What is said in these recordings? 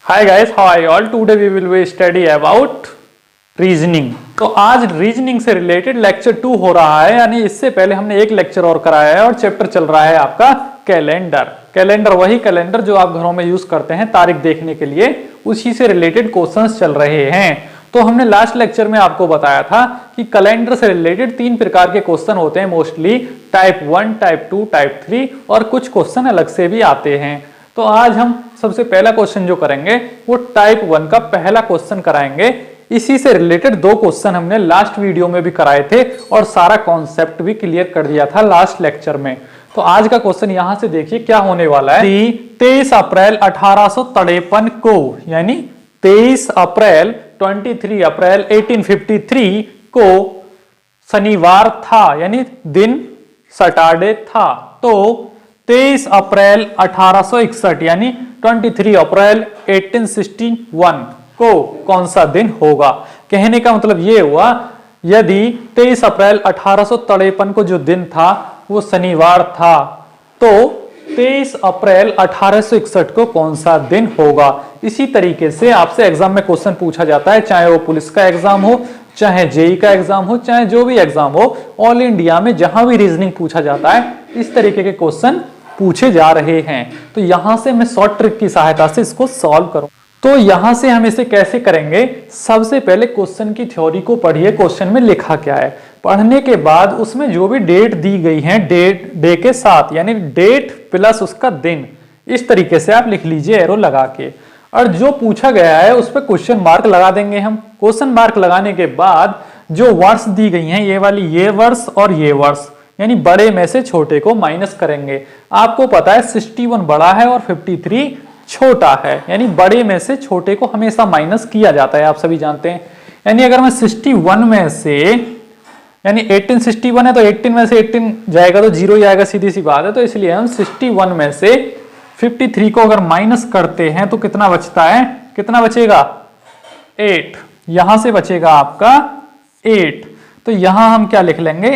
Hi guys, how are you all? Today we will be study about reasoning. तो आज reasoning से related lecture 2 हो रहा है, यानी इससे पहले हमने एक लेक्चर और कराया है और चैप्टर चल रहा है आपका कैलेंडर। कैलेंडर वही कैलेंडर जो आप घरों में यूज करते हैं तारीख देखने के लिए, उसी से रिलेटेड क्वेश्चंस चल रहे हैं। तो हमने लास्ट लेक्चर में आपको बताया था कि कैलेंडर से रिलेटेड 3 प्रकार के क्वेश्चन होते हैं मोस्टली, टाइप 1, टाइप 2, टाइप 3 और कुछ क्वेश्चन अलग से भी आते हैं। तो आज हम सबसे पहला क्वेश्चन जो करेंगे वो टाइप 1 का पहला क्वेश्चन कराएंगे। इसी से रिलेटेड 2 क्वेश्चन हमने लास्ट वीडियो में भी कराए थे और सारा कॉन्सेप्ट भी क्लियर कर दिया था लास्ट लेक्चर में। तो आज का क्वेश्चन यहां से देखिए क्या होने वाला है। 23 अप्रैल 1853 को, यानी 23 अप्रैल 23 अप्रैल 1853 को शनिवार था, यानी दिन सैटरडे था। तो 23 अप्रैल 1861 यानी 23 अप्रैल 1861 को कौन सा दिन होगा। कहने का मतलब ये हुआ, यदि 23 अप्रैल 1853 को जो दिन था वो शनिवार था, तो 23 अप्रैल 1861 को कौन सा दिन होगा। इसी तरीके से आपसे एग्जाम में क्वेश्चन पूछा जाता है, चाहे वो पुलिस का एग्जाम हो, चाहे जेई का एग्जाम हो, चाहे जो भी एग्जाम हो, ऑल इंडिया में जहां भी रीजनिंग पूछा जाता है इस तरीके के क्वेश्चन पूछे जा रहे हैं। तो यहां से मैं शॉर्ट ट्रिक की सहायता से इसको सॉल्व करूं। तो यहां से हम इसे कैसे करेंगे, सबसे पहले क्वेश्चन की थ्योरी को पढ़िए, क्वेश्चन में लिखा क्या है। पढ़ने के बाद उसमें जो भी डेट दी गई है, डे के साथ, यानी डेट प्लस उसका दिन, इस तरीके से आप लिख लीजिए एरो लगा के। और जो पूछा गया है उस पर क्वेश्चन मार्क लगा देंगे हम। क्वेश्चन मार्क लगाने के बाद जो वर्ष दी गई हैं, ये वाली ये वर्ष और ये वर्ष, यानी बड़े में से छोटे को माइनस करेंगे। आपको पता है 61 बड़ा है और 53 छोटा है, यानी बड़े में से छोटे को हमेशा माइनस किया जाता है, आप सभी जानते हैं। यानी अगर मैं 61 में से, यानी 1861 है तो 18 में से 18 जाएगा तो 0 ही आएगा, सीधी सी बात है। तो इसलिए हम 61 में से 53 को अगर माइनस करते हैं तो कितना बचता है, कितना बचेगा 8, यहां से बचेगा आपका 8। तो यहां हम क्या लिख लेंगे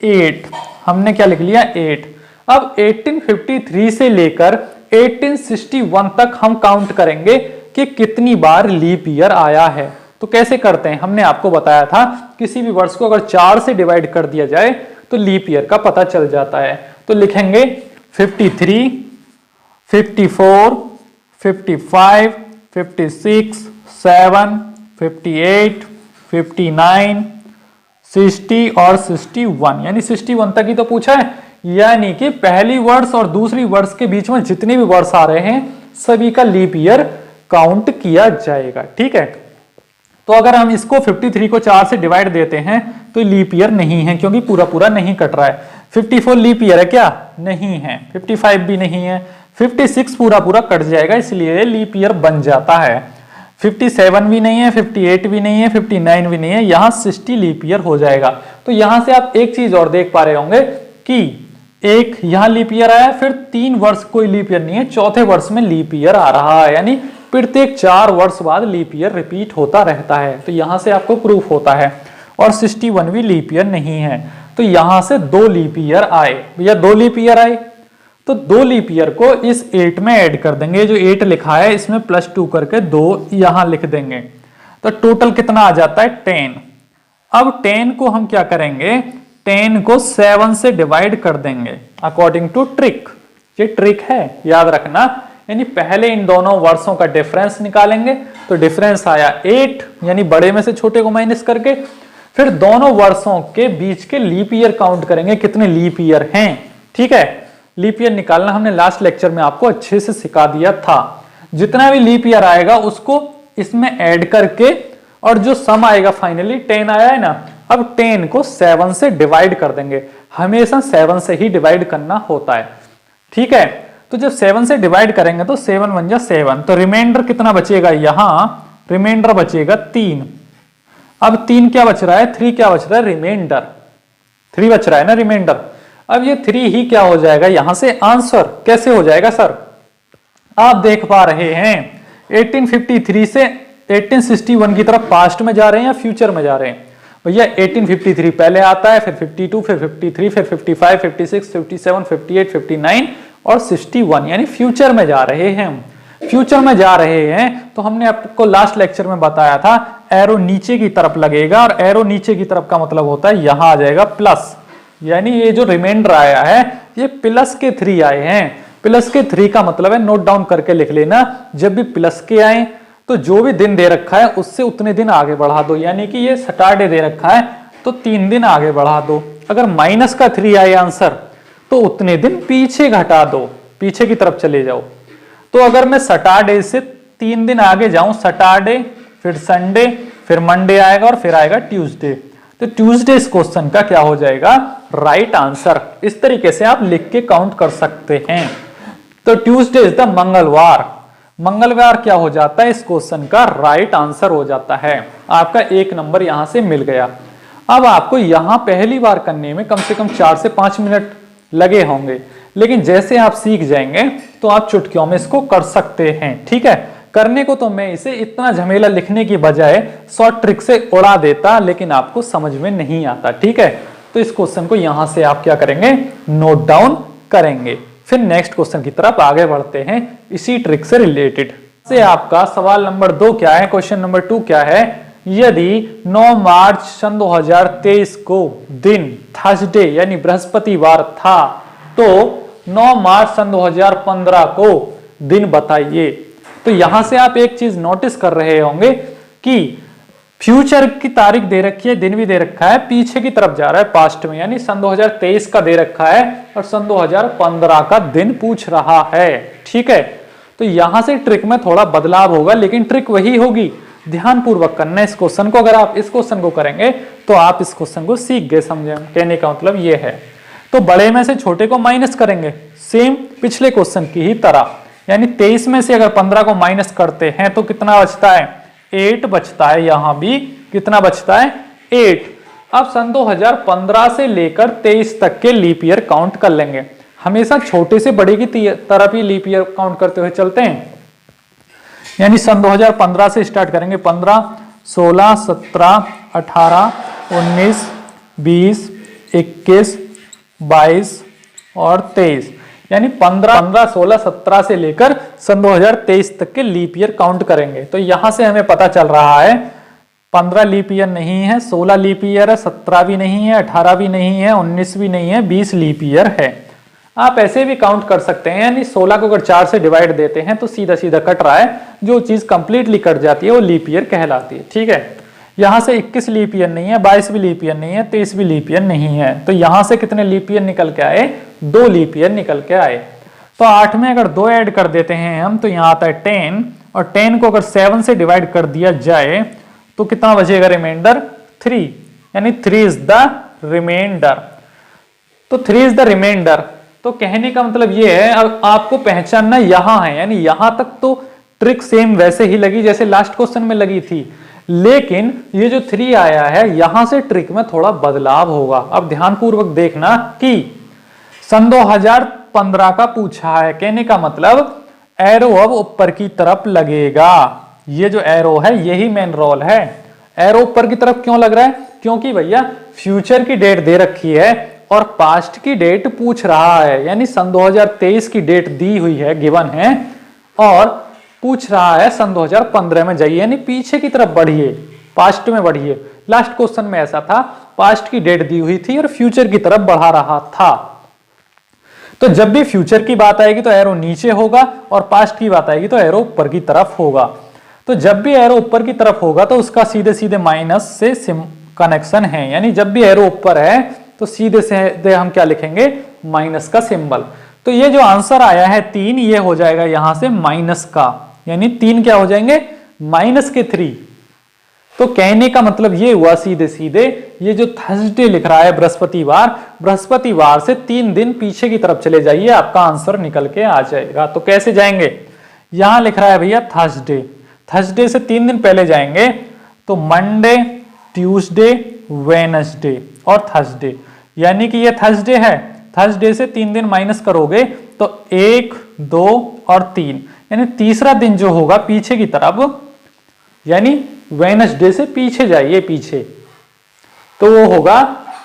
8, हमने क्या लिख लिया 8। अब 1853 से लेकर 1861 तक हम काउंट करेंगे कि कितनी बार लीप ईयर आया है। तो कैसे करते हैं, हमने आपको बताया था किसी भी वर्ष को अगर 4 से डिवाइड कर दिया जाए तो लीप ईयर का पता चल जाता है। तो लिखेंगे 53, 54, 55, 56, 7, 58, 59, 60 और 61, यानी 61 तक ही तो पूछा है। यानी कि पहली वर्ष और दूसरी वर्ष के बीच में जितने भी वर्ष आ रहे हैं सभी का लीप ईयर काउंट किया जाएगा, ठीक है। तो अगर हम इसको 53 को 4 से डिवाइड देते हैं तो लीप ईयर नहीं है, क्योंकि पूरा पूरा नहीं कट रहा है। 54 लीप ईयर है क्या, नहीं है। 55 भी नहीं है। 56 पूरा पूरा कट जाएगा, इसलिए लीप ईयर बन जाता है। 57 भी नहीं है, 58 भी नहीं है, 59 भी नहीं है, यहां 60 लीप ईयर हो जाएगा। तो यहां से आप एक चीज और देख पा रहे होंगे कि एक यहां लीप ईयर आया, फिर 3 वर्ष कोई लीप ईयर नहीं है, चौथे वर्ष में लीप ईयर आ रहा है, यानी प्रत्येक 4 वर्ष बाद लीप ईयर रिपीट होता रहता है। तो यहां से आपको प्रूफ होता है। और 61 भी लीप ईयर नहीं है, तो यहां से 2 लीप ईयर आए। भैया 2 लीप ईयर आए तो 2 लीप ईयर को इस 8 में ऐड कर देंगे। जो 8 लिखा है इसमें +2 करके 2 यहां लिख देंगे, तो टोटल कितना आ जाता है 10। अब 10 को हम क्या करेंगे, 10 को 7 से डिवाइड कर देंगे अकॉर्डिंग टू ट्रिक। ये ट्रिक है, याद रखना। यानी पहले इन दोनों वर्षों का डिफरेंस निकालेंगे, तो डिफरेंस आया 8, यानी बड़े में से छोटे को माइनस करके। फिर दोनों वर्षों के बीच के लीप ईयर काउंट करेंगे, कितने लीप ईयर हैं, ठीक है। लीप ईयर निकालना हमने लास्ट लेक्चर में आपको अच्छे से सिखा दिया था। जितना भी लीप ईयर आएगा उसको इसमें ऐड करके, और जो सम आएगा फाइनली 10 आया है ना, अब 10 को 7 से डिवाइड कर देंगे। हमेशा 7 से ही डिवाइड करना होता है, ठीक है। तो जब 7 से डिवाइड करेंगे तो 7 1 जा 7, तो रिमाइंडर कितना बचेगा, यहां रिमाइंडर बचेगा 3। अब 3 क्या बच रहा है, 3 क्या बच रहा है, रिमाइंडर 3 बच रहा है ना रिमाइंडर। अब ये 3 ही क्या हो जाएगा, यहां से आंसर कैसे हो जाएगा सर, आप देख पा रहे हैं 1853 से 1861 की तरफ पास्ट में जा रहे हैं या फ्यूचर में जा रहे हैं। भैया 1853 पहले आता है, फिर 52, फिर 53, फिर 55, 56, 57, 58, 59 और 61, यानी फ्यूचर में जा रहे हैं हम। फ्यूचर में जा रहे हैं तो हमने आपको लास्ट लेक्चर में बताया था एरो नीचे की तरफ लगेगा, और एरो नीचे की तरफ का मतलब होता है यहां आ जाएगा प्लस, यानी ये जो रिमाइंडर आया है ये प्लस के 3 आए हैं। प्लस के 3 का मतलब है, नोट डाउन करके लिख लेना, जब भी प्लस के आए तो जो भी दिन दे रखा है उससे उतने दिन आगे बढ़ा दो, यानी कि ये सैटरडे दे रखा है तो 3 दिन आगे बढ़ा दो। अगर माइनस का 3 आए आंसर तो उतने दिन पीछे घटा दो, पीछे की तरफ चले जाओ। तो अगर मैं सैटरडे से 3 दिन आगे जाऊं, सैटरडे फिर संडे फिर मंडे आएगा और फिर आएगा ट्यूसडे, तो ट्यूसडे इस क्वेश्चन का क्या हो जाएगा, राइट आंसर। इस तरीके से आप लिख के काउंट कर सकते हैं। तो ट्यूसडे इज द मंगलवार, मंगलवार क्या हो जाता है, इस क्वेश्चन का राइट आंसर हो जाता है। आपका 1 नंबर यहां से मिल गया। अब आपको यहां पहली बार करने में कम से कम 4 से 5 मिनट लगे होंगे, लेकिन जैसे आप सीख जाएंगे तो आप चुटकियों में इसको कर सकते हैं। ठीक है, करने को तो मैं इसे इतना झमेला लिखने की बजाय शॉर्ट ट्रिक से उड़ा देता, लेकिन आपको समझ में नहीं आता। ठीक है, तो इस क्वेश्चन को यहां से आप क्या करेंगे, नोट डाउन करेंगे। फिर नेक्स्ट क्वेश्चन की तरफ आगे बढ़ते हैं इसी ट्रिक से रिलेटेड। से आपका सवाल नंबर 2 क्या है, क्वेश्चन नंबर 2 क्या है, यदि 9 मार्च सन 2023 को दिन थर्सडे यानी बृहस्पतिवार था तो 9 मार्च सन 2015 को दिन बताइए। तो यहां से आप एक चीज नोटिस कर रहे होंगे कि फ्यूचर की तारीख दे रखी है, दिन भी दे रखा है, पीछे की तरफ जा रहा है पास्ट में, यानी सन 2023 का दे रखा है और सन 2015 का दिन पूछ रहा है। ठीक है, तो यहां से ट्रिक में थोड़ा बदलाव होगा, लेकिन ट्रिक वही होगी। ध्यान पूर्वक करना इस क्वेश्चन को। अगर आप इस क्वेश्चन को करेंगे तो आप इस क्वेश्चन को सीख गए, समझे। कहने का मतलब ये है। तो बड़े में से छोटे को माइनस करेंगे, सेम पिछले क्वेश्चन की ही तरह, यानी 23 में से अगर 15 को माइनस करते हैं तो कितना बचता है, 8 बचता है। यहां भी कितना बचता है, 8। अब सन 2015 से लेकर 23 तक के लीप ईयर काउंट कर लेंगे। हमेशा छोटे से बड़े की तरफ ही लीप ईयर काउंट करते हुए चलते हैं, यानी सन 2015 से स्टार्ट करेंगे। 15, 16, 17, 18, 19, 20, 21, 22 और 23, यानी 15, 16, 17 से लेकर सन 2023 तक के लीप ईयर काउंट करेंगे। तो यहां से हमें पता चल रहा है 15 लीप ईयर नहीं है, 16 लीप ईयर है, 17 भी नहीं है, 18 भी नहीं है, 19 भी नहीं है, 20 लीप ईयर है। आप ऐसे भी काउंट कर सकते हैं, यानी 16 को अगर 4 से डिवाइड देते हैं तो सीधा सीधा कट रहा है, जो चीज कंप्लीटली कट जाती है वो लीप ईयर कहलाती है। ठीक है, यहां से 21 लीप ईयर नहीं है, 22 भी लीप ईयर नहीं है, 23 भी लीप ईयर नहीं है। तो यहां से कितने लीप ईयर निकल के आए, 2 लीप ईयर निकल के आए। तो 8 में अगर 2 ऐड कर देते हैं हम तो यहां आता है 10, और 10 को अगर 7 से डिवाइड कर दिया जाए तो कितना बचेगा, रिमाइंडर 3, यानी 3 इज द रिमाइंडर। तो 3 इज द रिमाइंडर। तो कहने का मतलब ये है, अब आपको पहचानना यहां है, यानी यहां तक तो ट्रिक सेम वैसे ही लगी जैसे लास्ट क्वेश्चन में लगी थी, लेकिन ये जो 3 आया है यहां से ट्रिक में थोड़ा बदलाव होगा। अब ध्यानपूर्वक देखना कि सन 2015 का पूछा है, कहने का मतलब एरो अब ऊपर की तरफ लगेगा। ये जो एरो है यही मेन रोल है। एरो ऊपर की तरफ क्यों लग रहा है, क्योंकि भैया फ्यूचर की डेट दे रखी है और पास्ट की डेट पूछ रहा है, यानी सन 2023 की डेट दी हुई है, गिवन है, और पूछ रहा है सन 2015 में जाइए, यानी पीछे की तरफ बढ़िए, पास्ट में बढ़िए। लास्ट क्वेश्चन में ऐसा था, पास्ट की डेट दी हुई थी और फ्यूचर की तरफ बढ़ा रहा था। तो जब भी फ्यूचर की बात आएगी तो एरो नीचे होगा और पास्ट की बात आएगी तो एरो ऊपर की तरफ होगा। तो जब भी एरो ऊपर की तरफ होगा तो उसका सीधे सीधे माइनस से कनेक्शन है, यानी जब भी एरो ऊपर है तो सीधे से हम क्या लिखेंगे, माइनस का सिंबल। तो ये जो आंसर आया है 3, ये हो जाएगा यहां से माइनस का, यानी 3 क्या हो जाएंगे, माइनस के 3। तो कहने का मतलब ये हुआ सीधे सीधे, ये जो थर्सडे लिख रहा है बृहस्पतिवार, बृहस्पतिवार से 3 दिन पीछे की तरफ चले जाइए, आपका आंसर निकल के आ जाएगा। तो कैसे जाएंगे, यहां लिख रहा है भैया थर्सडे, थर्सडे से 3 दिन पहले जाएंगे तो मंडे, ट्यूसडे, वेडनेसडे और थर्सडे, यानी कि ये थर्सडे है, थर्सडे से 3 दिन माइनस करोगे तो 1, 2 और 3, यानी तीसरा दिन जो होगा पीछे की तरफ, यानी वेडनेसडे से पीछे जाइए, पीछे, तो वो होगा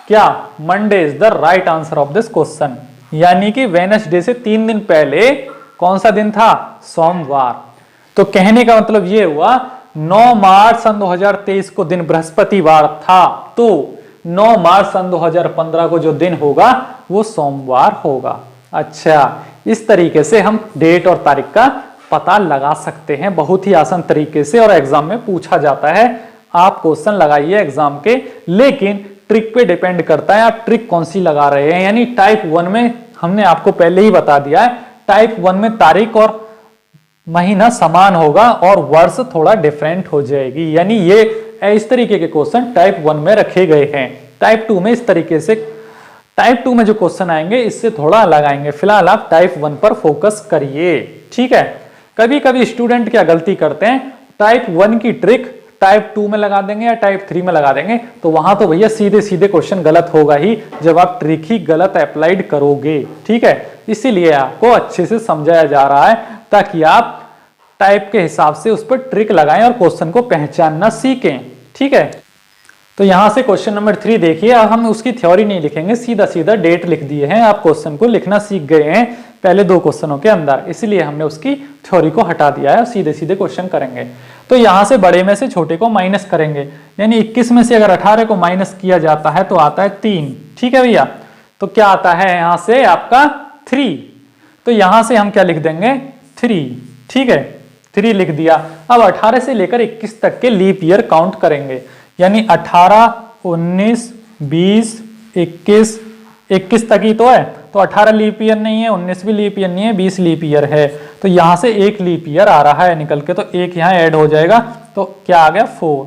क्या, Monday is the right answer of this question. यानी कि वेडनेसडे से 3 दिन पहले कौन सा दिन था, सोमवार। तो कहने का मतलब ये हुआ 9 मार्च सन 2023 को दिन बृहस्पतिवार था, तो 9 मार्च सन 2015 को जो दिन होगा वो सोमवार होगा। अच्छा, इस तरीके से हम डेट और तारीख का पता लगा सकते हैं बहुत ही आसान तरीके से, और एग्जाम में पूछा जाता है। आप क्वेश्चन लगाइए एग्जाम के, लेकिन ट्रिक पे डिपेंड करता है आप ट्रिक कौन सी लगा रहे हैं। यानी टाइप 1 में हमने आपको पहले ही बता दिया है, टाइप 1 में तारीख और महीना समान होगा और वर्ष थोड़ा डिफरेंट हो जाएगी। यानी ये इस तरीके के क्वेश्चन टाइप 1 में रखे गए हैं। टाइप 2 में इस तरीके से, टाइप 2 में जो क्वेश्चन आएंगे इससे थोड़ा अलग आएंगे। फिलहाल आप टाइप 1 पर फोकस करिए, ठीक है। कभी कभी स्टूडेंट क्या गलती करते हैं, टाइप 1 की ट्रिक टाइप 2 में लगा देंगे या टाइप 3 में लगा देंगे, तो वहां तो भैया सीधे सीधे क्वेश्चन गलत होगा ही जब आप ट्रिक ही गलत अप्लाइड करोगे, ठीक है। इसीलिए आपको अच्छे से समझाया जा रहा है ताकि आप टाइप के हिसाब से उस पर ट्रिक लगाएं और क्वेश्चन को पहचानना सीखें, ठीक है। तो यहां से क्वेश्चन नंबर 3 देखिए। अब हम उसकी थ्योरी नहीं लिखेंगे, सीधा सीधा डेट लिख दिए हैं। आप क्वेश्चन को लिखना सीख गए हैं पहले 2 क्वेश्चनों के अंदर, इसलिए हमने उसकी थ्योरी को हटा दिया है, सीधे सीधे क्वेश्चन करेंगे। तो यहां से बड़े में से छोटे को माइनस करेंगे, यानी 21 में से अगर 18 को माइनस किया जाता है तो आता है 3, ठीक है भैया। तो क्या आता है यहां से आपका 3, तो यहां से हम क्या लिख देंगे 3, ठीक है, 3 लिख दिया। अब 18 से लेकर 21 तक के लीप ईयर काउंट करेंगे, यानी 18, 19, 20, 21 तक ही तो है, तो 18 लीप ईयर नहीं है, 19 भी लीप ईयर नहीं है, 20 लीप ईयर है। तो यहां से 1 लीप ईयर आ रहा है निकल के, तो 1 यहां ऐड हो जाएगा, तो क्या आ गया 4।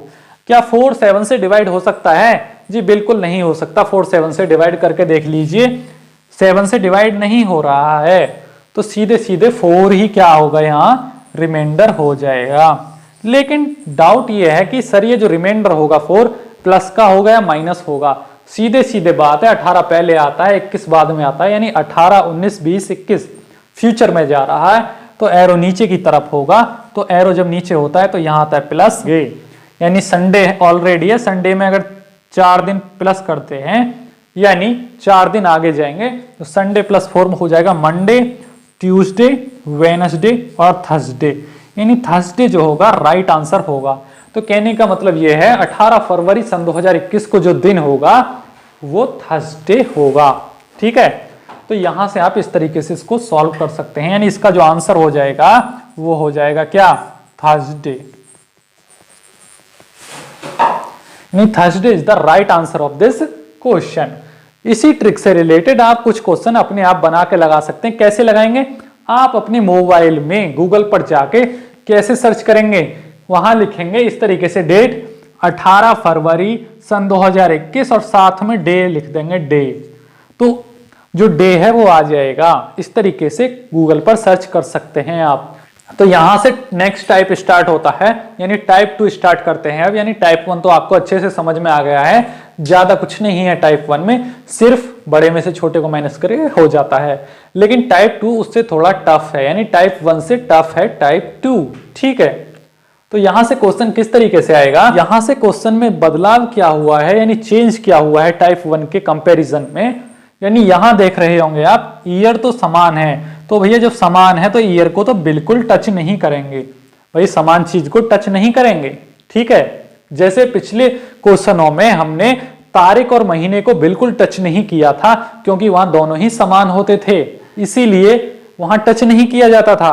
क्या 4 7 से डिवाइड हो सकता है? जी बिल्कुल नहीं हो सकता। 4 7 से डिवाइड करके देख लीजिए, 7 से डिवाइड नहीं हो रहा है, तो सीधे सीधे 4 ही क्या होगा यहां रिमाइंडर हो जाएगा। लेकिन डाउट ये है कि सर ये जो रिमाइंडर होगा 4 प्लस का होगा या माइनस होगा। सीधे सीधे बात है, 18 पहले आता है 21 बाद में आता है, यानी 18, 19, 20, 21 फ्यूचर में जा रहा है, तो एरो नीचे की तरफ होगा। तो एरो जब नीचे होता है तो यहां आता है प्लस, यानी संडे ऑलरेडी है, संडे में अगर 4 दिन प्लस करते हैं यानी 4 दिन आगे जाएंगे तो संडे प्लस 4 हो जाएगा मंडे, ट्यूसडे, वेडनेसडे और थर्सडे, यानी थर्सडे जो होगा राइट आंसर होगा। तो कहने का मतलब यह है 18 फरवरी सन 2021 को जो दिन होगा वो थर्सडे होगा, ठीक है। तो यहां से आप इस तरीके से इसको सॉल्व कर सकते हैं, यानी इसका जो आंसर हो जाएगा वो हो जाएगा क्या थर्सडे, यानी Thursday is the right answer of this question. इसी ट्रिक से रिलेटेड आप कुछ क्वेश्चन अपने आप बना के लगा सकते हैं। कैसे लगाएंगे? आप अपने मोबाइल में गूगल पर जाके कैसे सर्च करेंगे, वहां लिखेंगे इस तरीके से डेट 18 फरवरी सन 2021 और साथ में डे लिख देंगे डे, तो जो डे है वो आ जाएगा। इस तरीके से गूगल पर सर्च कर सकते हैं आप। तो यहां से नेक्स्ट टाइप स्टार्ट होता है, यानी टाइप 2 स्टार्ट करते हैं अब। यानी टाइप 1 तो आपको अच्छे से समझ में आ गया है, ज्यादा कुछ नहीं है टाइप 1 में, सिर्फ बड़े में से छोटे को माइनस करके हो जाता है। लेकिन टाइप 2 उससे थोड़ा टफ है, यानी टाइप 1 से टफ है टाइप 2, ठीक है। तो यहां से क्वेश्चन किस तरीके से आएगा, यहां से क्वेश्चन में बदलाव क्या हुआ है, यानी चेंज क्या हुआ है टाइप 1 के कंपैरिजन में। यानी यहां देख रहे होंगे आप ईयर तो समान है, तो भैया जब समान है तो ईयर को तो बिल्कुल टच नहीं करेंगे, भाई समान चीज को टच नहीं करेंगे, ठीक है। जैसे पिछले क्वेश्चनों में हमने तारीख और महीने को बिल्कुल टच नहीं किया था क्योंकि वहां दोनों ही समान होते थे, इसीलिए वहां टच नहीं किया जाता था।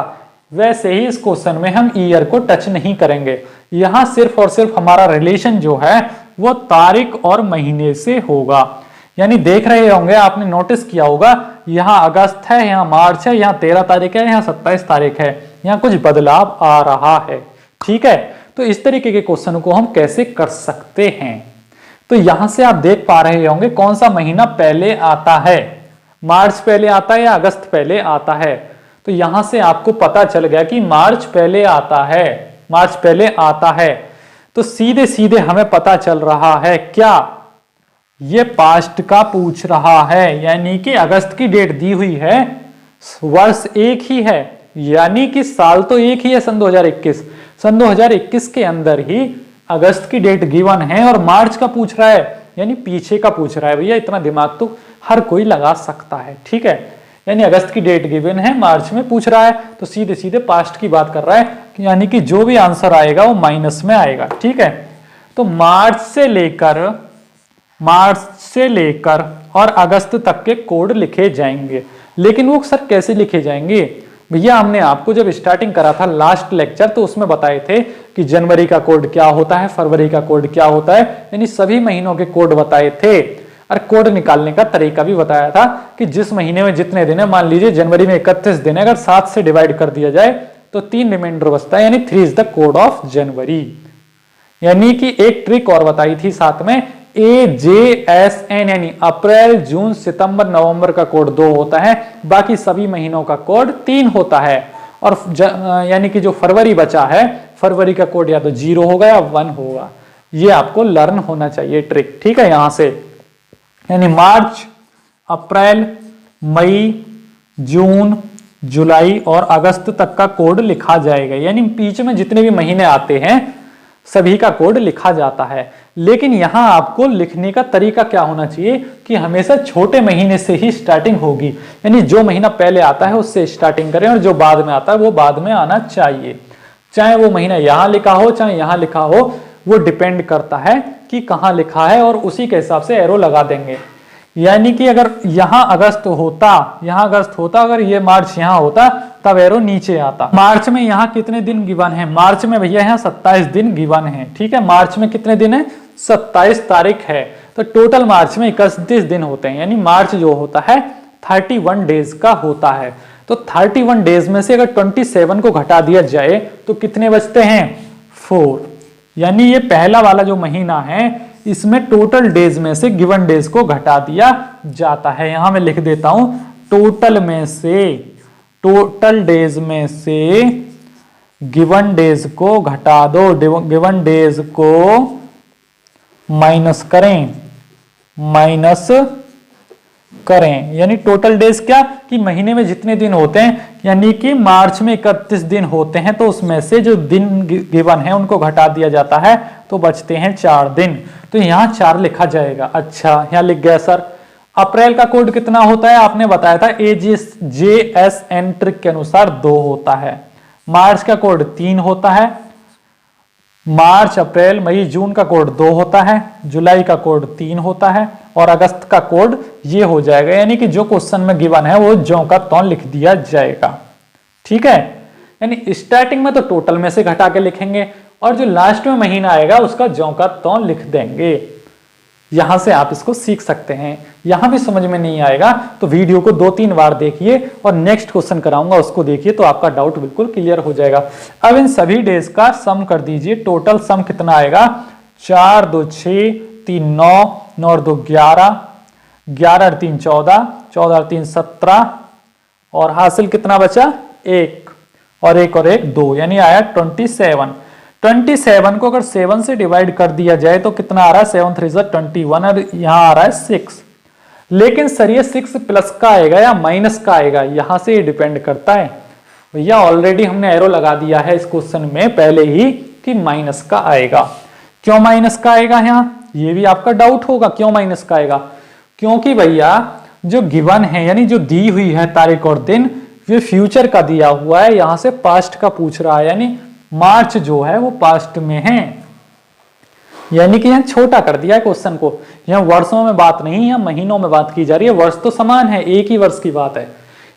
वैसे ही इस क्वेश्चन में हम ईयर को टच नहीं करेंगे। यहां सिर्फ और सिर्फ हमारा रिलेशन जो है वो तारीख और महीने से होगा। यानी देख रहे होंगे, आपने नोटिस किया होगा, यहां अगस्त है, यहां मार्च है, यहां 13 तारीख है, यहां 27 तारीख है, यहां कुछ बदलाव आ रहा है, ठीक है। तो इस तरीके के क्वेश्चन को हम कैसे कर सकते हैं, तो यहां से आप देख पा रहे होंगे कौन सा महीना पहले आता है, मार्च पहले आता है या अगस्त पहले आता है। तो यहां से आपको पता चल गया कि मार्च पहले आता है, मार्च पहले आता है। तो सीधे सीधे हमें पता चल रहा है क्या ये पास्ट का पूछ रहा है, यानी कि अगस्त की डेट दी हुई है, वर्ष एक ही है, यानी कि साल तो एक ही है सन 2021। सन 2021 के अंदर ही अगस्त की डेट गिवन है और मार्च का पूछ रहा है, यानी पीछे का पूछ रहा है। भैया इतना दिमाग तो हर कोई लगा सकता है, ठीक है। यानी अगस्त की डेट गिवन है, मार्च में पूछ रहा है, तो सीधे सीधे पास्ट की बात कर रहा है, यानी कि जो भी आंसर आएगा वो माइनस में आएगा। ठीक है, तो मार्च से लेकर और अगस्त तक के कोड लिखे जाएंगे। लेकिन वो सर कैसे लिखे जाएंगे भैया? हमने आपको जब स्टार्टिंग करा था लास्ट लेक्चर, तो उसमें बताए थे कि जनवरी का कोड क्या होता है, फरवरी का कोड क्या होता है, यानी सभी महीनों के कोड बताए थे। और कोड निकालने का तरीका भी बताया था कि जिस महीने में जितने दिन है, मान लीजिए जनवरी में 31 दिन है, अगर 7 से डिवाइड कर दिया जाए तो 3 रिमाइंडर बचता है, यानी 3 is the code of January. यानी कि एक ट्रिक और बताई थी साथ में, AJSN यानी अप्रैल, जून, सितंबर, नवंबर का कोड 2 होता है, बाकी सभी महीनों का कोड 3 होता है। और यानी कि जो फरवरी बचा है, फरवरी का कोड या तो 0 होगा या 1 होगा। ये आपको लर्न होना चाहिए ट्रिक। ठीक है, यहां से यानी मार्च, अप्रैल, मई, जून, जुलाई और अगस्त तक का कोड लिखा जाएगा, यानी बीच में जितने भी महीने आते हैं सभी का कोड लिखा जाता है। लेकिन यहां आपको लिखने का तरीका क्या होना चाहिए कि हमेशा छोटे महीने से ही स्टार्टिंग होगी, यानी जो महीना पहले आता है उससे स्टार्टिंग करें और जो बाद में आता है वो बाद में आना चाहिए। चाहे वो महीना यहां लिखा हो चाहे यहां लिखा हो, वो डिपेंड करता है कि कहां लिखा है, और उसी के हिसाब से एरो लगा देंगे। यानी कि अगर यहां अगस्त होता, अगर ये मार्च यहां होता तब एरो नीचे आता। मार्च में यहां कितने दिन गिवन है? मार्च में भैया यहां 27 दिन गिवन है। ठीक है, मार्च में कितने दिन है? 27 तारीख है, तो टोटल मार्च में 31 दिन होते हैं, यानी मार्च जो होता है 31 डेज का होता है। तो 31 डेज में से अगर 27 को घटा दिया जाए तो कितने बचते हैं? 4। यानी ये पहला वाला जो महीना है इसमें टोटल डेज में से गिवन डेज को घटा दिया जाता है। यहां मैं लिख देता हूं, टोटल डेज में से गिवन डेज को घटा दो, गिवन डेज को माइनस करें, यानी टोटल डेज क्या कि महीने में जितने दिन होते हैं, यानी कि मार्च में 31 दिन होते हैं, तो उसमें से जो दिन गिवन है उनको घटा दिया जाता है, तो बचते हैं 4 दिन। तो यहां 4 लिखा जाएगा। अच्छा, यहां लिख गया सर। अप्रैल का कोड कितना होता है? आपने बताया था AJSN ट्रिक के अनुसार 2 होता है। मार्च का कोड 3 होता है, मार्च, अप्रैल, मई, जून का कोड 2 होता है, जुलाई का कोड 3 होता है, और अगस्त का कोड ये हो जाएगा। यानी कि जो क्वेश्चन में गिवन है वो ज्यों का त्यों लिख दिया जाएगा। ठीक है, यानी स्टार्टिंग में तो टोटल में से घटा के लिखेंगे, और जो लास्ट में महीना आएगा उसका ज्यों का त्यों लिख देंगे। यहां से आप इसको सीख सकते हैं। यहां भी समझ में नहीं आएगा तो वीडियो को 2-3 बार देखिए और नेक्स्ट क्वेश्चन कराऊंगा उसको देखिए, तो आपका डाउट बिल्कुल क्लियर हो जाएगा। अब इन सभी डेज का सम कर दीजिए। टोटल सम कितना आएगा? 4 2 6 3 9 9 2 11 11 3 14 14 3 17 और हासिल कितना बचा? 1 और 1 और 1 2, यानी आया 27। 27 को अगर 7 से डिवाइड कर दिया जाए तो कितना आ रहा है? 7 3 21 और यहां आ रहा है 6। लेकिन सर ये 6 प्लस का आएगा या माइनस का आएगा, यहां से डिपेंड करता है। भैया ऑलरेडी हमने एरो लगा दिया है इस क्वेश्चन में पहले ही कि माइनस का आएगा। क्यों माइनस का आएगा? यहां ये भी आपका डाउट होगा, क्यों माइनस का आएगा? क्योंकि भैया जो गिवन है, यानी जो दी हुई है तारीख और दिन, ये फ्यूचर का दिया हुआ है, यहां से पास्ट का पूछ रहा है, यानी मार्च जो है वो पास्ट में है। यानी कि यहां छोटा कर दिया है क्वेश्चन को। यहां वर्षों में बात नहीं, यहां महीनों में बात की जा रही है। वर्ष तो समान है, एक ही वर्ष की बात है,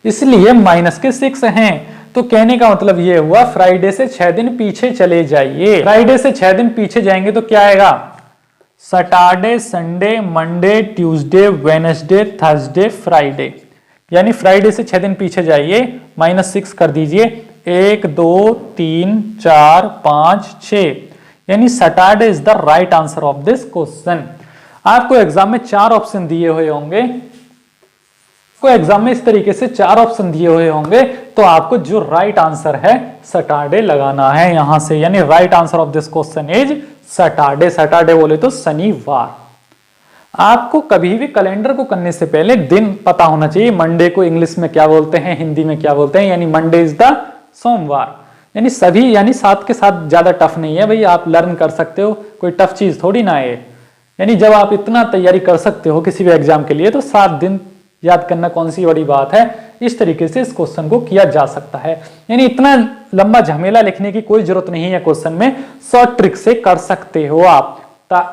इसलिए माइनस के 6 हैं। तो कहने का मतलब ये हुआ फ्राइडे से 6 दिन पीछे चले जाइए। फ्राइडे से 6 दिन पीछे जाएंगे तो क्या आएगा? Saturday, Sunday, Monday, Tuesday, Wednesday, Thursday, Friday. यानी फ्राइडे से 6 दिन पीछे जाइए, -6 कर दीजिए। 1 2 3 4 5 6, यानी Saturday is the right answer of this question. आपको एग्जाम में 4 ऑप्शन दिए हुए होंगे, को एग्जाम में इस तरीके से 4 ऑप्शन दिए हुए होंगे, तो आपको जो राइट आंसर है सैटरडे लगाना है यहां से। यानी right answer of this question is Saturday. Saturday बोले तो शनिवार। आपको कभी भी कैलेंडर को करने से पहले दिन पता होना चाहिए। मंडे को इंग्लिश में क्या बोलते हैं, हिंदी में क्या बोलते हैं, यानी मंडे इज द सोमवार। यानी सभी, यानी साथ के साथ ज्यादा टफ नहीं है भाई, आप लर्न कर सकते हो, कोई टफ चीज थोड़ी ना है। यानी जब आप इतना तैयारी कर सकते हो किसी भी एग्जाम के लिए, तो 7 दिन याद करना कौन सी बड़ी बात है। इस तरीके से इस क्वेश्चन को किया जा सकता है। यानी इतना लंबा झमेला लिखने की कोई जरूरत नहीं है क्वेश्चन में, शॉर्ट ट्रिक से कर सकते हो आप।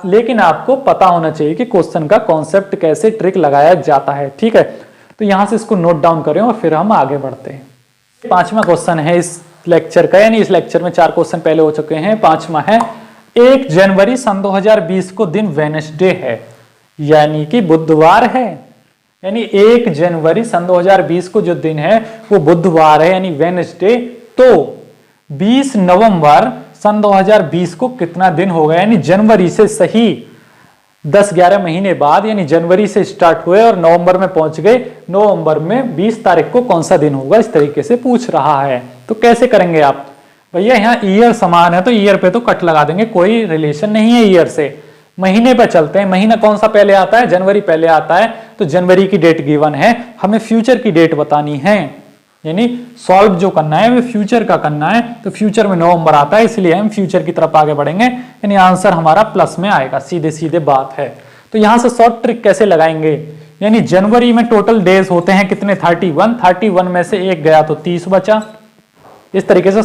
लेकिन आपको पता होना चाहिए कि क्वेश्चन का कॉन्सेप्ट कैसे ट्रिक लगाया जाता है, ठीक है। तो यहां से इसको नोट डाउन करें और फिर हम आगे बढ़ते हैं। पांचवा क्वेश्चन है इस लेक्चर का, यानी इस लेक्चर में 4 क्वेश्चन पहले हो चुके हैं। पांचवा है 1 जनवरी सन 2020 को दिन वेडनेसडे है, यानी कि बुधवार है। यानी 1 जनवरी सन 2020 को जो दिन है वो बुधवार है, यानी वेडनेसडे। तो 20 नवंबर सन 2020 को कितना दिन होगा, यानी जनवरी से सही 10-11 महीने बाद, यानी जनवरी से स्टार्ट हुए और नवंबर में पहुंच गए। नवंबर में 20 तारीख को कौन सा दिन होगा, इस तरीके से पूछ रहा है। तो कैसे करेंगे आप? भैया यहाँ ईयर समान है तो ईयर पे तो कट लगा देंगे, कोई रिलेशन नहीं है ईयर से। महीने पे चलते हैं, महीना कौन सा पहले आता है? जनवरी पहले आता है, तो जनवरी की डेट गिवन है, हमें फ्यूचर की डेट बतानी है। यानी सॉल्व जो करना है वो फ्यूचर का करना है, तो फ्यूचर में नवंबर आता है, इसलिए हम फ्यूचर की तरफ आगे बढ़ेंगे। यानी आंसर हमारा प्लस में आएगा, सीधे सीधे बात है। तो यहां से शॉर्ट ट्रिक कैसे लगाएंगे? यानी जनवरी में टोटल डेज होते हैं कितने? 31 में से 1 गया तो 30 बचा। इस तरीके से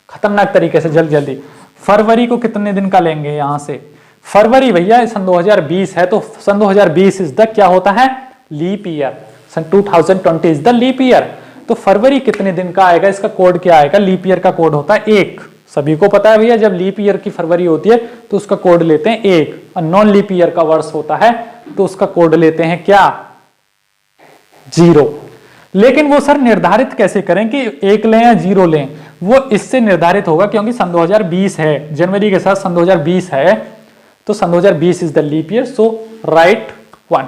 खतरनाक तरीके से जल्दी जल्दी। फरवरी को कितने दिन का लेंगे? यहां से फरवरी भैया सन 2020 है, तो सन 2020 इज द क्या होता है? Leap year. सन 2020 इज द लीप ईयर। तो फरवरी कितने दिन का आएगा? इसका कोड क्या आएगा? लीप ईयर का कोड होता है 1। सभी को पता है भैया, जब लीप ईयर की फरवरी होती है तो उसका कोड लेते हैं 1, और नॉन लीप ईयर का वर्ष होता है तो उसका कोड लेते हैं क्या? 0। लेकिन वो सर निर्धारित कैसे करें कि 1 लें या 0 लें? वो इससे निर्धारित होगा क्योंकि सन 2020 है, जनवरी के साथ सन 2020 है, तो सन 2020 is the leap year, so right 1।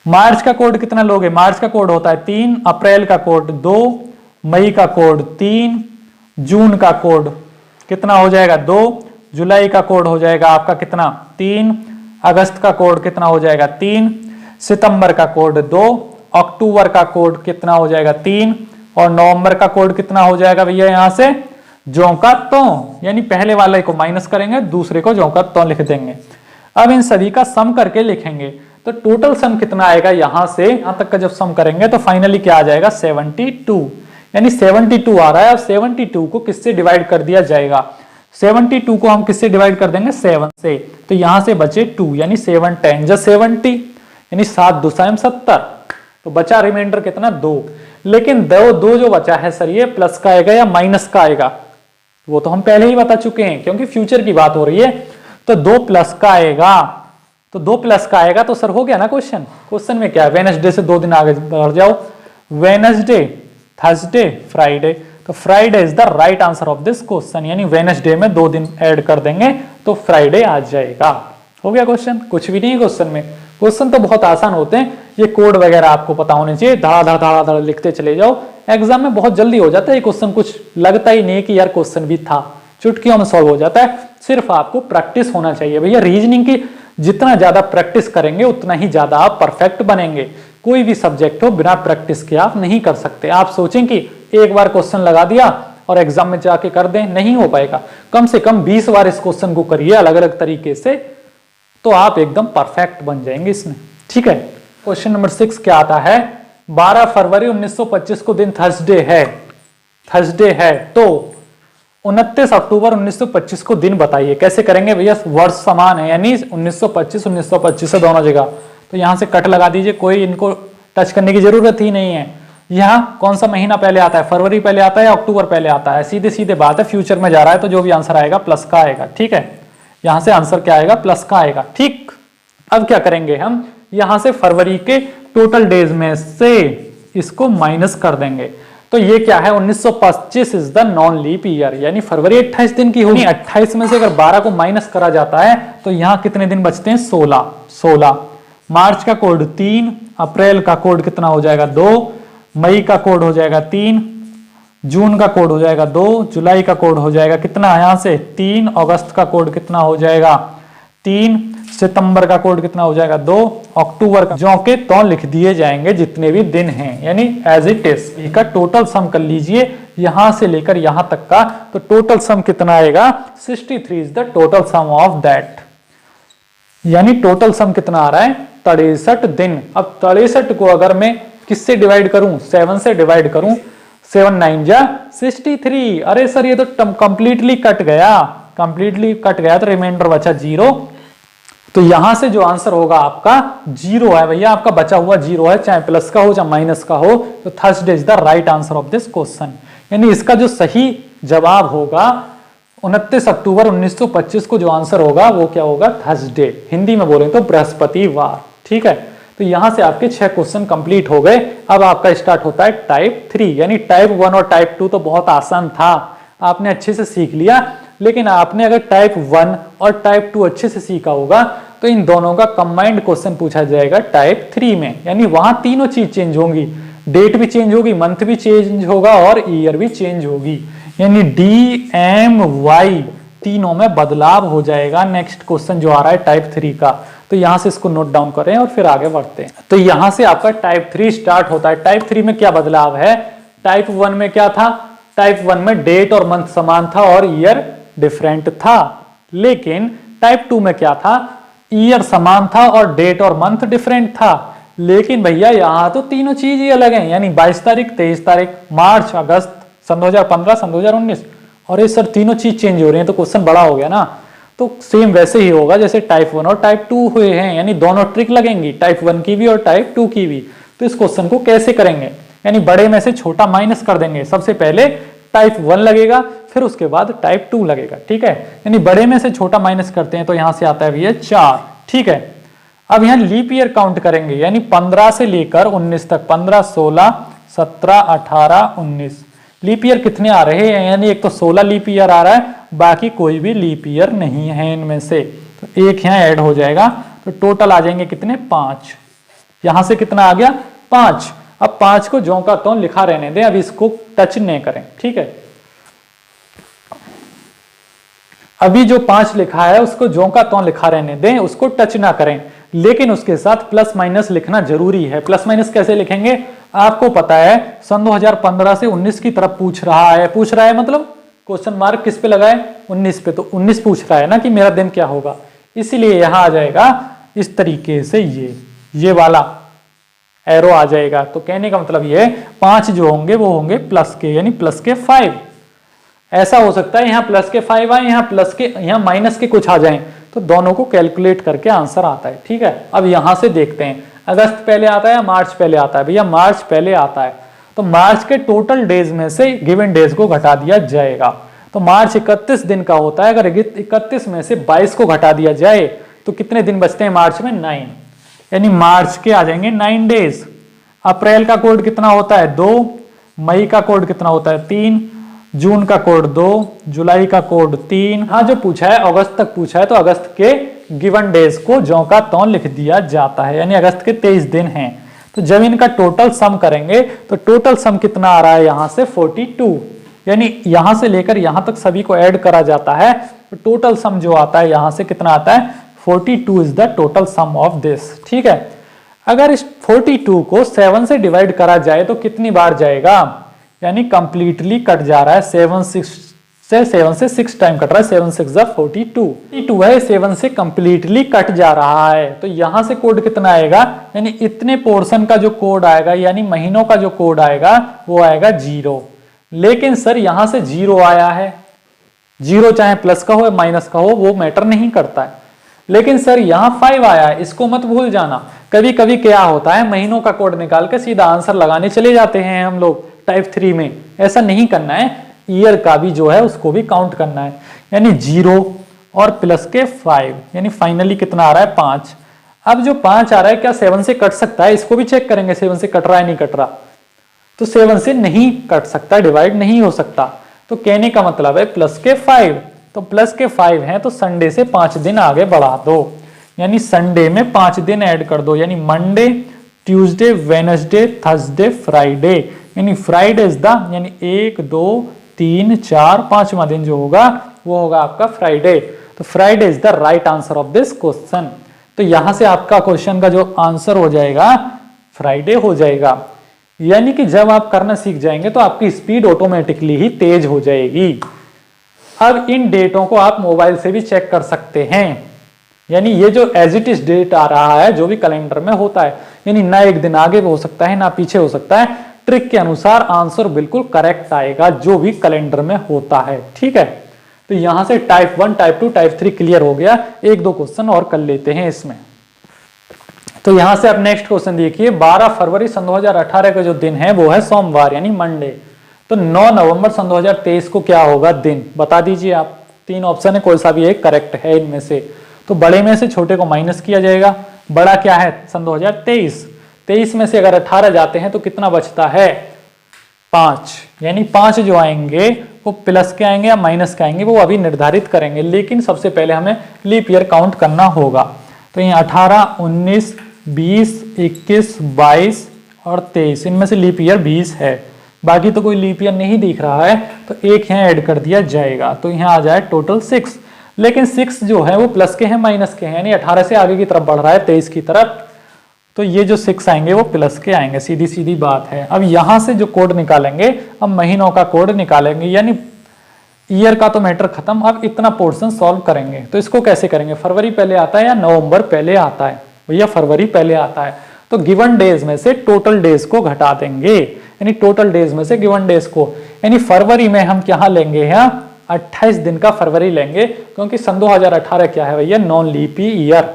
मार्च का कोड कितना लोगे? मार्च का कोड होता है 3, अप्रैल का कोड 2, मई का कोड 3, जून का कोड कितना हो जाएगा? 2, जुलाई का कोड हो जाएगा आपका कितना? 3, अगस्त का कोड कितना हो जाएगा? 3, सितंबर का कोड 2, अक्टूबर का कोड कितना हो जाएगा? 3, और नवंबर का कोड कितना हो जाएगा भैया? यहां से ज्यों का त्यों, यानी पहले वाले को माइनस करेंगे, दूसरे को ज्यों का त्यों लिख देंगे। अब इन सभी का सम करके लिखेंगे, तो टोटल सम कितना आएगा? यहां से यहां तक का जब सम करेंगे तो फाइनली क्या आ जाएगा? 72। यानी 72 आ रहा है। अब 72 को किससे डिवाइड कर दिया जाएगा? 72 को हम किससे डिवाइड कर देंगे? 7 से। तो यहां से बचे 2, यानी 7 10 जा 70, यानी 7 2 70। तो बचा रिमाइंडर कितना? 2। लेकिन दो जो बचा है सर, ये प्लस का आएगा या माइनस का आएगा? वो तो हम पहले ही बता चुके हैं, क्योंकि फ्यूचर की बात हो रही है। तो 2 प्लस का आएगा, तो 2 प्लस का आएगा तो सर हो गया ना क्वेश्चन। क्वेश्चन में क्या है? वेडनेसडे से 2 दिन आगे बढ़ जाओ, वेडनेसडे, थर्सडे, फ्राइडे। तो Friday is the right answer of this question, यानी वेडनेसडे में 2 दिन ऐड कर देंगे तो फ्राइडे आ जाएगा। हो गया क्वेश्चन। कुछ भी नहीं है क्वेश्चन में। क्वेश्चन तो बहुत आसान होते हैं, ये कोड वगैरह आपको पता होने चाहिए, धड़ा लिखते चले जाओ, एग्जाम में बहुत जल्दी हो जाता है। ये क्वेश्चन कुछ लगता ही नहीं कि यार क्वेश्चन भी था, चुटकियों में सॉल्व हो जाता है। सिर्फ आपको प्रैक्टिस होना चाहिए भैया। रीजनिंग की जितना ज्यादा प्रैक्टिस करेंगे उतना ही ज्यादा आप परफेक्ट बनेंगे। कोई भी सब्जेक्ट हो, बिना प्रैक्टिस के आप नहीं कर सकते। आप सोचें कि एक बार क्वेश्चन लगा दिया और एग्जाम में जाके कर दें, नहीं हो पाएगा। कम से कम 20 बार इस क्वेश्चन को करिए अलग अलग तरीके से, तो आप एकदम परफेक्ट बन जाएंगे इसमें, ठीक है। क्वेश्चन नंबर 6 क्या आता है? 12 फरवरी 1925 को दिन थर्सडे है, तो 29 अक्टूबर 1925 को दिन बताइए। कैसे करेंगे भैया? वर्ष समान है, यानी 1925 है दोनों जगह, तो यहां से कट लगा दीजिए, कोई इनको टच करने की जरूरत ही नहीं है। यहाँ कौन सा महीना पहले आता है? फरवरी पहले आता है या अक्टूबर पहले आता है? सीधे सीधे बात है, फ्यूचर में जा रहा है तो जो भी आंसर आएगा प्लस का आएगा, ठीक है। यहां से आंसर क्या आएगा? प्लस का आएगा, ठीक। अब क्या करेंगे हम? यहां से फरवरी के टोटल डेज में से इसको माइनस कर देंगे, तो ये क्या है? 1925 is the non leap year, यानी फरवरी 28 दिन की होगी। 28 में से अगर 12 को माइनस करा जाता है तो यहां कितने दिन बचते हैं? 16। मार्च का कोड 3, अप्रैल का कोड कितना हो जाएगा? 2, मई का कोड हो जाएगा 3, जून का कोड हो जाएगा 2, जुलाई का कोड हो जाएगा कितना? यहां से 3, अगस्त का कोड कितना हो जाएगा? 3, सितंबर का कोड कितना हो जाएगा? 2, अक्टूबर का जो के तो लिख दिए जाएंगे जितने भी दिन हैं, यानी एज इट इज। इसका टोटल सम कर लीजिए यहां से लेकर यहां तक का, तो टोटल सम कितना आएगा? 63 is the total sum of that, यानी टोटल सम कितना आ रहा है? 63 दिन। अब 63 को अगर मैं किससे डिवाइड करूं, 7 से डिवाइड करूं, 7 9 जा 63। अरे सर ये तो कंप्लीटली कट गया, तो रिमाइंडर बचा 0। तो यहां से जो आंसर होगा आपका 0 है भैया, आपका बचा हुआ 0 है, चाहे प्लस का हो चाहे माइनस का हो। तो Thursday is the right answer of this question. यानी इसका जो सही जवाब होगा 29 अक्टूबर 1925 को जो आंसर होगा वो क्या होगा, थर्सडे। हिंदी में बोले तो बृहस्पतिवार। ठीक है, तो यहां से आपके 6 क्वेश्चन कंप्लीट हो गए। अब आपका स्टार्ट होता है टाइप 3, यानी टाइप 1 और टाइप 2 तो बहुत आसान था, आपने अच्छे से सीख लिया। लेकिन आपने अगर टाइप 1 और टाइप 2 अच्छे से सीखा होगा तो इन दोनों का कंबाइंड क्वेश्चन पूछा जाएगा टाइप 3 में। यानी वहां तीनों चीज चेंज होंगी, डेट भी चेंज होगी, मंथ भी चेंज होगा और ईयर भी चेंज होगी। यानी DMY तीनों में बदलाव हो जाएगा। नेक्स्ट क्वेश्चन जो आ रहा है टाइप 3 का, तो यहां से इसको नोट डाउन करें और फिर आगे बढ़ते हैं। तो यहां से आपका टाइप 3 स्टार्ट होता है। टाइप 3 में क्या बदलाव है, टाइप 1 में क्या था, टाइप 1 में डेट और मंथ समान था और ईयर डिफरेंट था। लेकिन टाइप 2 में क्या था, ईयर समान था और डेट और मंथ डिफरेंट था। लेकिन भैया यहां तो तीनों चीज ही अलग हैं, यानी 22 तारीख, 23 तारीख, मार्च, अगस्त, सन 2015, सन 2019, और ये सर तीनों चीज चेंज हो रही है, तो क्वेश्चन बड़ा हो गया ना। तो सेम वैसे ही होगा जैसे टाइप 1 और टाइप 2 हुए हैं, यानी दोनों ट्रिक लगेंगी, टाइप 1 की भी और टाइप 2 की भी। तो इस क्वेश्चन को कैसे करेंगे, यानी बड़े में से छोटा माइनस कर देंगे। सबसे पहले टाइप 1 लगेगा, फिर उसके बाद टाइप 2 लगेगा। ठीक है, यानी बड़े में से छोटा माइनस करते हैं तो यहां से आता है भैया 4। ठीक है, अब यहां लीप ईयर काउंट करेंगे, यानी 15 से लेकर 19 तक, 15, 16, 17, 18, 19 लीप ईयर कितने आ रहे हैं, यानी एक तो 16 लीप ईयर आ रहा है, बाकी कोई भी लीप ईयर नहीं है इनमें से, तो एक यहां ऐड हो जाएगा। तो टोटल आ जाएंगे कितने, 5। यहां से कितना आ गया, 5। अब 5 को ज्यों का त्यों लिखा रहने दें, अब इसको टच नहीं करें। ठीक है, अभी जो 5 लिखा है उसको ज्यों का त्यों लिखा रहने दें, उसको टच ना करें। लेकिन उसके साथ प्लस माइनस लिखना जरूरी है। प्लस माइनस कैसे लिखेंगे, आपको पता है सन 2015 से 19 की तरफ पूछ रहा है, मतलब क्वेश्चन मार्क किस पे लगाए, 19 पे। तो 19 पूछ रहा है ना कि मेरा दिन क्या होगा, इसीलिए यहां आ जाएगा इस तरीके से, ये वाला एरो आ जाएगा। तो कहने का मतलब ये 5 जो होंगे वो होंगे प्लस के, यानी प्लस के 5। ऐसा हो सकता है यहां प्लस के 5 आए, यहां माइनस के कुछ आ जाएं, तो दोनों को कैलकुलेट करके आंसर आता है। ठीक है, अब यहां से देखते हैं अगस्त पहले आता है या मार्च पहले आता है। भैया मार्च पहले आता है, तो मार्च के टोटल डेज में से गिवन डेज को घटा दिया जाएगा। तो मार्च 31 दिन का होता है, अगर 31 में से 22 को घटा दिया जाए तो कितने दिन बचते हैं मार्च में, 9, यानी मार्च के आ जाएंगे 9 डेज। अप्रैल का कोड कितना होता है, 2, मई का कोड कितना होता है, 3, जून का कोड 2, जुलाई का कोड 3। हाँ, जो पूछा है अगस्त तक पूछा है, तो अगस्त के गिवन डेज को ज्यों का त्यों लिख दिया जाता है, यानी अगस्त के 23 दिन हैं। तो जब इनका टोटल सम करेंगे तो टोटल सम कितना आ रहा है यहां से, 42, यानी यहां से लेकर यहां तक सभी को ऐड करा जाता है, तो टोटल सम जो आता है यहां से कितना आता है, 42 is the total sum of this. ठीक है, अगर इस 42 को 7 से डिवाइड करा जाए तो कितनी बार जाएगा, यानी कंप्लीटली कट जा रहा है, 7 से 6 टाइम कट रहा है, 7 6 42 है, 7 से कंप्लीटली कट जा रहा है। तो यहां से कोड कितना आएगा, यानी इतने पोर्शन का जो कोड आएगा, यानी महीनों का जो कोड आएगा वो आएगा 0। लेकिन सर यहां से 0 आया है, 0 चाहे प्लस का हो या माइनस का हो वो मैटर नहीं करता है। लेकिन सर यहां 5 आया है, इसको मत भूल जाना। कभी कभी क्या होता है, महीनों का कोड निकाल के सीधा आंसर लगाने चले जाते हैं हम लोग टाइप 3 में, ऐसा नहीं करना है। ईयर का भी जो है उसको भी काउंट करना है, यानी 0 और प्लस के 5, यानी फाइनली कितना आ रहा है, 5। अब जो 5 आ रहा है क्या 7 से कट सकता है, इसको भी चेक करेंगे 7 से कट रहा है नहीं कट रहा। तो 7 से नहीं कट सकता, डिवाइड नहीं हो सकता। तो कहने का मतलब है प्लस के 5, तो प्लस के 5 हैं तो संडे से 5 दिन आगे बढ़ा दो, यानी संडे में 5 दिन ऐड कर दो, यानी Monday, Tuesday, Wednesday, Thursday, Friday, यानी फ्राइडे इज द, यानी 1 2 3 4 5वां दिन जो होगा वो होगा आपका फ्राइडे। तो Friday is the right answer of this question. तो यहां से आपका क्वेश्चन का जो आंसर हो जाएगा फ्राइडे हो जाएगा। यानी कि जब आप करना सीख जाएंगे तो आपकी स्पीड ऑटोमेटिकली ही तेज हो जाएगी। अब इन डेटों को आप मोबाइल से भी चेक कर सकते हैं, यानी ये जो एज इट इज डेट आ रहा है जो भी कैलेंडर में होता है, यानी ना एक दिन आगे हो सकता है ना पीछे हो सकता है। ट्रिक के अनुसार आंसर बिल्कुल करेक्ट आएगा जो भी कैलेंडर में होता है, ठीक है। तो यहां से टाइप 1, टाइप 2, टाइप 3 क्लियर हो गया। एक दो क्वेश्चन और कर लेते हैं इसमें। तो यहां से अब नेक्स्ट क्वेश्चन देखिए, 12 फरवरी सन 2018 का जो दिन है वो है सोमवार यानी मंडे। तो 9 नवंबर सन 2023 को क्या होगा दिन, बता दीजिए आप। 3 ऑप्शन है, कोई सा भी एक करेक्ट है इनमें से। तो बड़े में से छोटे को माइनस किया जाएगा। बड़ा क्या है सन 2023, 23 में से अगर 18 जाते हैं तो कितना बचता है 5, यानी 5 जो आएंगे वो प्लस के आएंगे या माइनस के आएंगे वो अभी निर्धारित करेंगे, लेकिन सबसे पहले हमें लीप ईयर काउंट करना होगा। तो ये 18, 19, 20, 21, 22 और 23, इनमें से लीप ईयर 20 है। बाकी तो कोई लीप ईयर नहीं दिख रहा है, तो एक यहाँ ऐड कर दिया जाएगा। तो यहाँ आ जाए टोटल 6, लेकिन 6 जो है वो प्लस के हैं माइनस के हैं, यानी 18 से आगे की तरफ बढ़ रहा है 23 की तरफ। तो ये जो 6 आएंगे वो प्लस के आएंगे, सीधी सीधी बात है। अब यहां से जो कोड निकालेंगे, अब महीनों का कोड निकालेंगे, यानी ईयर का तो मैटर खत्म। अब इतना पोर्शन सॉल्व करेंगे। तो इसको कैसे करेंगे, फरवरी पहले आता है या नवंबर पहले आता है, भैया फरवरी पहले आता है। तो गिवन डेज में से टोटल डेज को घटा देंगे, यानी टोटल डेज में से गिवन डेज को, यानी फरवरी में हम क्या लेंगे, यहाँ 28 दिन का फरवरी लेंगे, क्योंकि सन 2018 क्या है भैया, नॉन लीपी ईयर,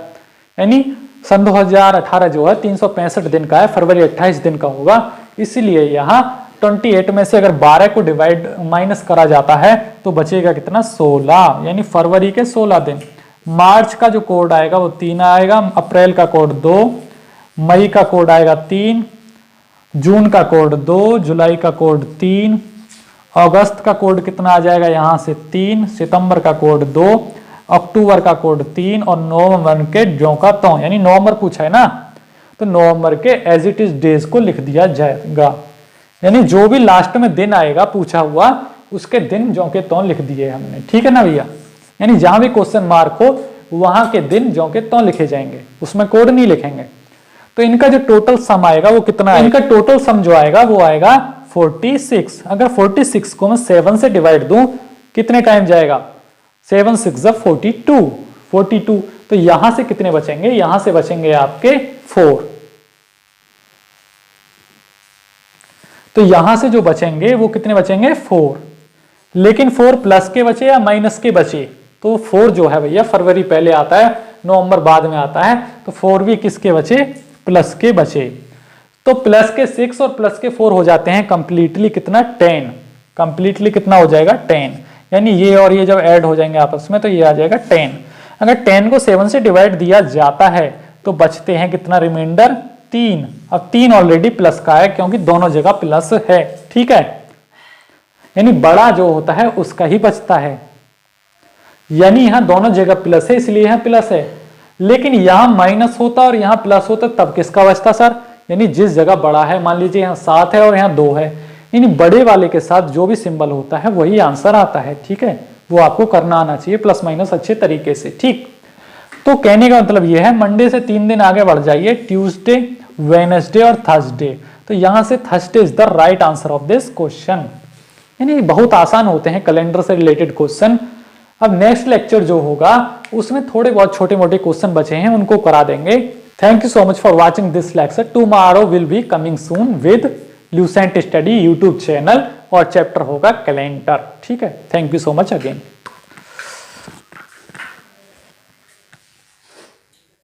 यानी सन 2018 जो है 365 दिन का है, फरवरी 28 दिन का होगा। इसीलिए यहाँ 28 में से अगर 12 को डिवाइड माइनस करा जाता है तो बचेगा कितना 16, यानी फरवरी के 16 दिन। मार्च का जो कोड आएगा वो 3 आएगा, अप्रैल का कोड 2, मई का कोड आएगा 3, जून का कोड 2, जुलाई का कोड 3, अगस्त का कोड कितना आ जाएगा यहाँ से 3, सितंबर का कोड 2, अक्टूबर का कोड 3 और नवंबर के ज्यों का त्यों, यानी नवंबर पूछा है ना, तो नवंबर के एज इट इज डेज को लिख दिया जाएगा। यानी जो भी लास्ट में दिन आएगा पूछा हुआ उसके दिन ज्यों के त्यों लिख दिए हमने, ठीक है ना भैया। यानी जहां भी क्वेश्चन मार्क हो वहां के दिन ज्यों के त्यों लिखे जाएंगे, उसमें कोड नहीं लिखेंगे। तो इनका जो टोटल सम आएगा वो कितना है, इनका टोटल सम जो आएगा वो आएगा 46। अगर 46 को मैं 7 से डिवाइड दूं कितने टाइम जाएगा, 7 6 42, 42। तो यहां से कितने बचेंगे, यहां से बचेंगे आपके 4। तो यहां से जो बचेंगे वो कितने बचेंगे 4, लेकिन 4 प्लस के बचे या माइनस के बचे, तो 4 जो है भैया फरवरी पहले आता है, नवंबर बाद में आता है, तो 4 भी किसके बचे, प्लस के बचे। तो प्लस के 6 और प्लस के 4 हो जाते हैं कंप्लीटली कितना 10, कंप्लीटली कितना हो जाएगा 10, यानी ये और ये जब ऐड हो जाएंगे आपस में तो ये आ जाएगा 10। अगर 10 को 7 से डिवाइड दिया जाता है तो बचते हैं कितना रिमाइंडर 3। अब 3 ऑलरेडी प्लस का है क्योंकि दोनों जगह प्लस है, ठीक है, यानी बड़ा जो होता है उसका ही बचता है, यानी यहां दोनों जगह प्लस है इसलिए यहां प्लस है। लेकिन यहां माइनस होता और यहां प्लस होता तब किसका बचता सर, यानी जिस जगह बड़ा है, मान लीजिए यहां 7 है और यहां 2 है, यानी बड़े वाले के साथ जो भी सिंबल होता है वही आंसर आता है, ठीक है। वो आपको करना आना चाहिए प्लस माइनस अच्छे तरीके से, ठीक। तो कहने का मतलब यह है मंडे से 3 दिन आगे बढ़ जाइए, ट्यूसडे, वेडनेसडे और थर्सडे। तो यहां से Thursday is the right answer of this question. यानी बहुत आसान होते हैं कैलेंडर से रिलेटेड क्वेश्चन। अब नेक्स्ट लेक्चर जो होगा उसमें थोड़े बहुत छोटे मोटे क्वेश्चन बचे हैं उनको करा देंगे। Thank you so much for watching this lecture. Tomorrow will be coming soon with Lucent study YouTube channel और चैप्टर होगा कैलेंडर, ठीक है। Thank you so much again.